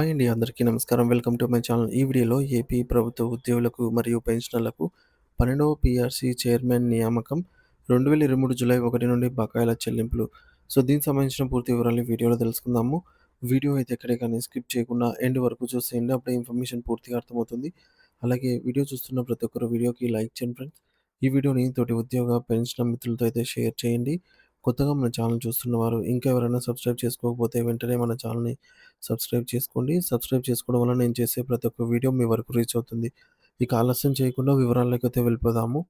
Hi అండి. అందరికీ నమస్కారం. Welcome to my channel. ఈ వీడియోలో ఏపీ ప్రభుత్వ ఉద్యోగులకు మరియు పెన్షనర్లకు 12వ పీఆర్సీ చైర్మన్ నియామకం 2023 జూలై 1 నుండి బకాయిల చెల్లింపులు. దీనికి సంబంధించిన పూర్తి వివరాలు ఈ వీడియోలో తెలుసుకుందాము. వీడియో అయితే ఎక్కడే కానీ స్కిప్ చేయకుండా ఎండ్ వరకు చూసేయండి. అప్పుడే ఇన్ఫర్మేషన్ పూర్తిగా అర్థమవుతుంది. అలాగే వీడియో చూస్తున్న ప్రతి ఒక్కరు వీడియోకి లైక్ చేయండి ఫ్రెండ్స్. ఈ వీడియోని తోటి ఉద్యోగ, పెన్షనర్ మిత్రులతో అయితే షేర్ చేయండి. కొత్తగా మన ఛానల్ చూస్తున్నవారు ఇంకా ఎవరైనా సబ్స్క్రైబ్ చేసుకోకపోతే వెంటనే మన ఛానల్‌ని సబ్స్క్రైబ్ చేసుకోండి. సబ్స్క్రైబ్ చేసుకోవడం వల్ల నేను చేసే ప్రతి ఒక్క వీడియో మీ వరకు రీచ్ అవుతుంది. ఇక ఆలస్యం చేయకుండా వివరాల్లోకైతే వెళ్ళిపోదాము.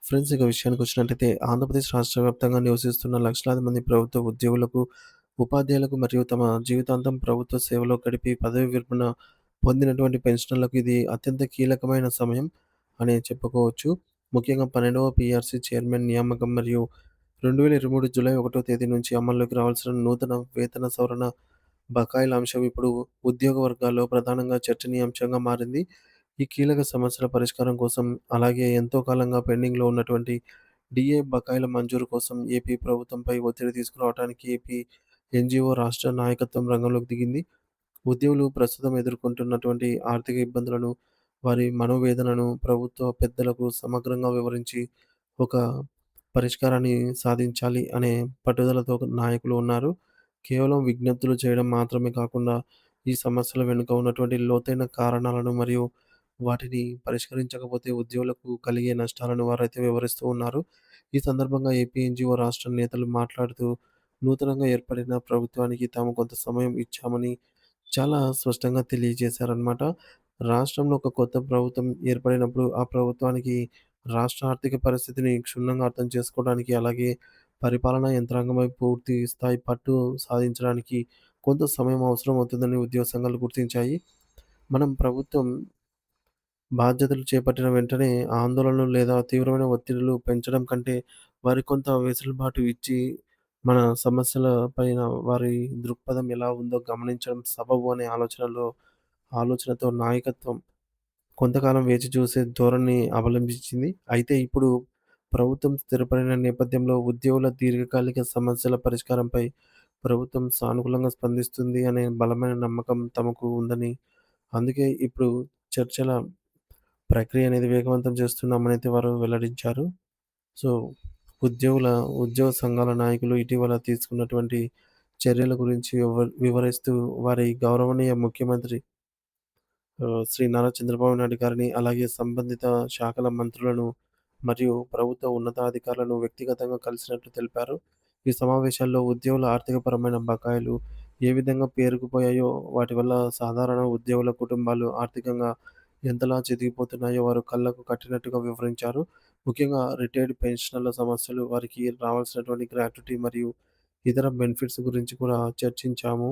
ఫ్రెండ్స్ ఇక విషయానికొచ్చినట్టయితే ఆంధ్రప్రదేశ్ రాష్ట్ర వ్యాప్తంగా నివసిస్తున్న లక్షలాది మంది ప్రభుత్వ ఉద్యోగులకు, ఉపాధ్యాయులకు మరియు తమ జీవితాంతం ప్రభుత్వ సేవలో గడిపి పదవీ విరమణ పొందినటువంటి పెన్షనర్లకు ఇది అత్యంత కీలకమైన సమయం అనే చెప్పుకోవచ్చు. ముఖ్యంగా 12వ పీఆర్సీ చైర్మన్ నియామకం మరియు 2023 జూలై 1వ తేదీ నుంచి అమల్లోకి రావాల్సిన నూతన వేతన సవరణ బకాయిల అంశం ఇప్పుడు ఉద్యోగ వర్గాల్లో ప్రధానంగా చర్చనీయాంశంగా మారింది. ఈ కీలక సమస్యల పరిష్కారం కోసం, అలాగే ఎంతో కాలంగా పెండింగ్‌లో ఉన్నటువంటి డీఏ బకాయిల మంజూరు కోసం ఏపీ ప్రభుత్వంపై ఒత్తిడి తీసుకురావడానికి ఏపీ ఎన్‌జీఓ రాష్ట్ర నాయకత్వం రంగంలోకి దిగింది. ఉద్యోగులు ప్రస్తుతం ఎదుర్కొంటున్నటువంటి ఆర్థిక ఇబ్బందులను, వారి మనోవేదనను ప్రభుత్వ పెద్దలకు సమగ్రంగా వివరించి ఒక పరిష్కారాన్ని సాధించాలి అనే పట్టుదలతో నాయకులు ఉన్నారు. కేవలం విజ్ఞప్తులు చేయడం మాత్రమే కాకుండా, ఈ సమస్యల వెనుక ఉన్నటువంటి లోతైన కారణాలను మరియు వాటిని పరిష్కరించకపోతే ఉద్యోగులకు కలిగే నష్టాలను వారైతే వివరిస్తూ ఉన్నారు. ఈ సందర్భంగా ఏపీ ఎన్‌జీఓ రాష్ట్ర నేతలు మాట్లాడుతూ, నూతనంగా ఏర్పడిన ప్రభుత్వానికి తాము కొంత సమయం ఇచ్చామని చాలా స్పష్టంగా తెలియజేశారనమాట. రాష్ట్రంలో ఒక కొత్త ప్రభుత్వం ఏర్పడినప్పుడు ఆ ప్రభుత్వానికి రాష్ట్ర ఆర్థిక పరిస్థితిని క్షుణ్ణంగా అర్థం చేసుకోవడానికి, అలాగే పరిపాలనా యంత్రాంగంపై పూర్తి స్థాయి పట్టు సాధించడానికి కొంత సమయం అవసరమవుతుందని ఉద్యోగ సంఘాలు గుర్తించాయి. మనం ప్రభుత్వం బాధ్యతలు చేపట్టిన వెంటనే ఆందోళనలు లేదా తీవ్రమైన ఒత్తిడులు పెంచడం కంటే, వారికి కొంత వెసులుబాటు ఇచ్చి, మన సమస్యల పైన వారి దృక్పథం ఎలా ఉందో గమనించడం సబబు అనే ఆలోచనతో నాయకత్వం కొంతకాలం వేచి చూసే ధోరణి అవలంబించింది. అయితే ఇప్పుడు ప్రభుత్వం స్థిరపడిన నేపథ్యంలో ఉద్యోగుల దీర్ఘకాలిక సమస్యల పరిష్కారంపై ప్రభుత్వం సానుకూలంగా స్పందిస్తుంది అనే బలమైన నమ్మకం తమకు ఉందని, అందుకే ఇప్పుడు చర్చల ప్రక్రియ అనేది వేగవంతం చేస్తున్నామనైతే వారు వెల్లడించారు. సో, ఉద్యోగుల ఉద్యోగ సంఘాల నాయకులు ఇటీవల తీసుకున్నటువంటి చర్యల గురించి వివరిస్తూ వారి గౌరవనీయ ముఖ్యమంత్రి శ్రీ నారా చంద్రబాబు నాయుడు గారిని, అలాగే సంబంధిత శాఖల మంత్రులను మరియు ప్రభుత్వ ఉన్నతాధికారులను వ్యక్తిగతంగా కలిసినట్లు తెలిపారు. ఈ సమావేశాల్లో ఉద్యోగుల ఆర్థికపరమైన బకాయిలు ఏ విధంగా పేరుకుపోయాయో, వాటి వల్ల సాధారణ ఉద్యోగుల కుటుంబాలు ఆర్థికంగా ఎంతలా చితికిపోతున్నాయో వారు కళ్ళకు కట్టినట్టుగా వివరించారు. ముఖ్యంగా రిటైర్డ్ పెన్షనర్ల సమస్యలు, వారికి రావాల్సినటువంటి గ్రాట్యుటీ మరియు ఇతర బెనిఫిట్స్ గురించి కూడా చర్చించాము.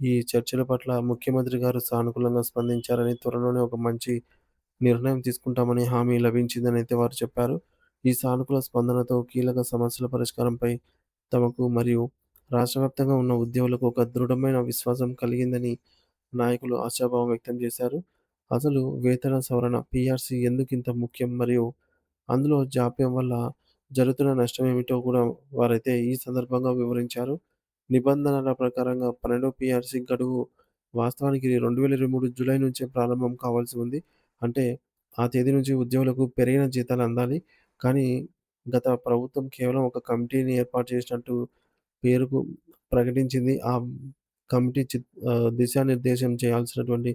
ఈ చర్చల పట్ల ముఖ్యమంత్రి గారు సానుకూలంగా స్పందించారని, త్వరలోనే ఒక మంచి నిర్ణయం తీసుకుంటామని హామీ లభించిందనైతే వారు చెప్పారు. ఈ సానుకూల స్పందనతో కీలక సమస్యల పరిష్కారంపై తమకు మరియు రాష్ట్ర వ్యాప్తంగా ఉన్న ఉద్యోగులకు ఒక దృఢమైన విశ్వాసం కలిగిందని నాయకులు ఆశాభావం వ్యక్తం చేశారు. అసలు వేతన సవరణ పీఆర్సీ ఎందుకింత ముఖ్యం, మరియు అందులో జాప్యం వల్ల జరుగుతున్న నష్టమేమిటో కూడా వారైతే ఈ సందర్భంగా వివరించారు. నిబంధనల ప్రకారంగా 12 పీఆర్సీ గడువు వాస్తవానికి 2023 జూలై నుంచే ప్రారంభం కావాల్సి ఉంది. అంటే ఆ తేదీ నుంచి ఉద్యోగులకు పెరిగిన జీతాలు అందాలి. కానీ గత ప్రభుత్వం కేవలం ఒక కమిటీని ఏర్పాటు చేసినట్టు పేరుకు ప్రకటించింది. ఆ కమిటీ దిశానిర్దేశం చేయాల్సినటువంటి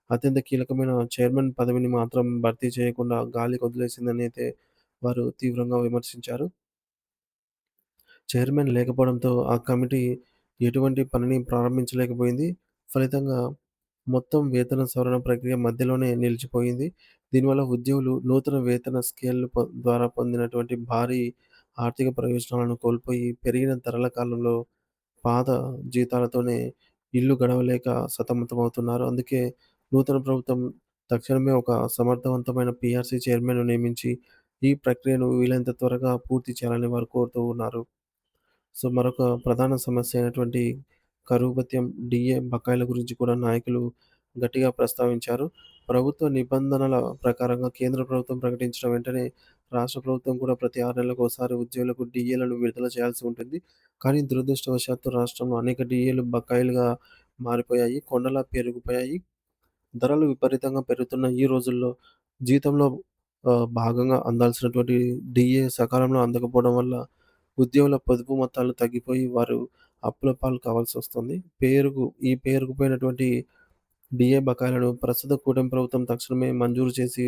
అత్యంత కీలకమైన చైర్మన్ పదవిని మాత్రం భర్తీ చేయకుండా గాలికొదిలేసిందని అయితే వారు తీవ్రంగా విమర్శించారు. చైర్మన్ లేకపోవడంతో ఆ కమిటీ ఎటువంటి పనిని ప్రారంభించలేకపోయింది. ఫలితంగా మొత్తం వేతన సవరణ ప్రక్రియ మధ్యలోనే నిలిచిపోయింది. దీనివల్ల ఉద్యోగులు నూతన వేతన స్కేల్ ద్వారా పొందినటువంటి భారీ ఆర్థిక ప్రయోజనాలను కోల్పోయి, పెరిగిన ధరల కాలంలో పాత జీతాలతోనే ఇల్లు గడవలేక సతమతమవుతున్నారు. అందుకే నూతన ప్రభుత్వం తక్షణమే ఒక సమర్థవంతమైన పీఆర్సీ చైర్మన్‌ను నియమించి, ఈ ప్రక్రియను వీలైనంత త్వరగా పూర్తి చేయాలని వారు కోరుతూ ఉన్నారు. మరొక ప్రధాన సమస్య అయినటువంటి కరువు భత్యం, డీఏ బకాయిల గురించి కూడా నాయకులు గట్టిగా ప్రస్తావించారు. ప్రభుత్వ నిబంధనల ప్రకారంగా కేంద్ర ప్రభుత్వం ప్రకటించిన వెంటనే రాష్ట్ర ప్రభుత్వం కూడా ప్రతి 6 నెలలకోసారి ఉద్యోగులకు డీఏలను విడుదల చేయాల్సి ఉంటుంది. కానీ దురదృష్టవశాత్తు రాష్ట్రంలో అనేక డీఏలు బకాయిలుగా మారిపోయాయి. కొండలా పెరిగిపోయాయి. ధరలు విపరీతంగా పెరుగుతున్న ఈ రోజుల్లో జీతంలో భాగంగా అందాల్సినటువంటి డీఏ సకాలంలో అందకపోవడం వల్ల ఉద్యోగుల పొదుపు మొత్తాలు తగ్గిపోయి వారు అప్పుల పాలు కావాల్సొస్తుంది. ఈ పేరుకుపోయినటువంటి డీఏ బకాయిలను ప్రస్తుత కూటమి ప్రభుత్వం తక్షణమే మంజూరు చేసి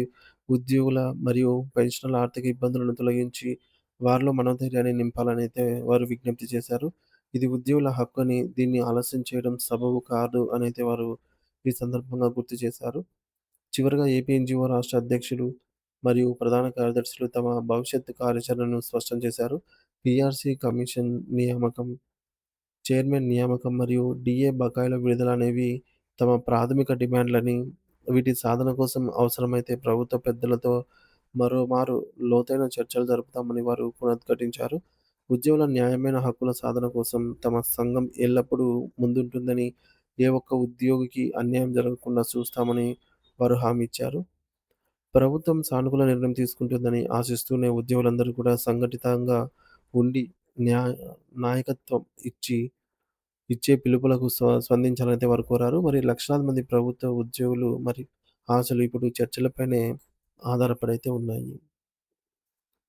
ఉద్యోగుల మరియు పెన్షనర్ల ఆర్థిక ఇబ్బందులను తొలగించి వారిలో మనోధైర్యాన్ని నింపాలనైతే వారు విజ్ఞప్తి చేశారు. ఇది ఉద్యోగుల హక్కు అని దీన్ని ఆలస్యం చేయడం సబబు కాదు అనైతే వారు ఈ సందర్భంగా గుర్తు చేశారు. చివరగా ఏపీ ఎన్‌జీఓ రాష్ట్ర అధ్యక్షులు మరియు ప్రధాన కార్యదర్శులు తమ భవిష్యత్తు కార్యాచరణను స్పష్టం చేశారు. పీఆర్సీ కమిషన్ నియామకం, చైర్మన్ నియామకం మరియు డీఏ బకాయిల విడుదల అనేవి తమ ప్రాథమిక డిమాండ్‌లని, వీటి సాధన కోసం అవసరమైతే ప్రభుత్వ పెద్దలతో మరోమారు లోతైన చర్చలు జరుపుతామని వారు పునరుద్ఘాటించారు. ఉద్యోగుల న్యాయమైన హక్కుల సాధన కోసం తమ సంఘం ఎల్లప్పుడూ ముందుంటుందని, ఏ ఒక్క ఉద్యోగికి అన్యాయం జరగకుండా చూస్తామని వారు హామీ ఇచ్చారు. ప్రభుత్వం సానుకూల నిర్ణయం తీసుకుంటుందని ఆశిస్తూనే ఉద్యోగులందరూ కూడా సంఘటితంగా ఉండి న్యా నాయకత్వం ఇచ్చే పిలుపులకు స్పందించాలనైతే వారు కోరారు. మరి లక్షలాది మంది ప్రభుత్వ ఉద్యోగులు మరి ఆశలు ఇప్పుడు చర్చలపైనే ఆధారపడైతే ఉన్నాయి.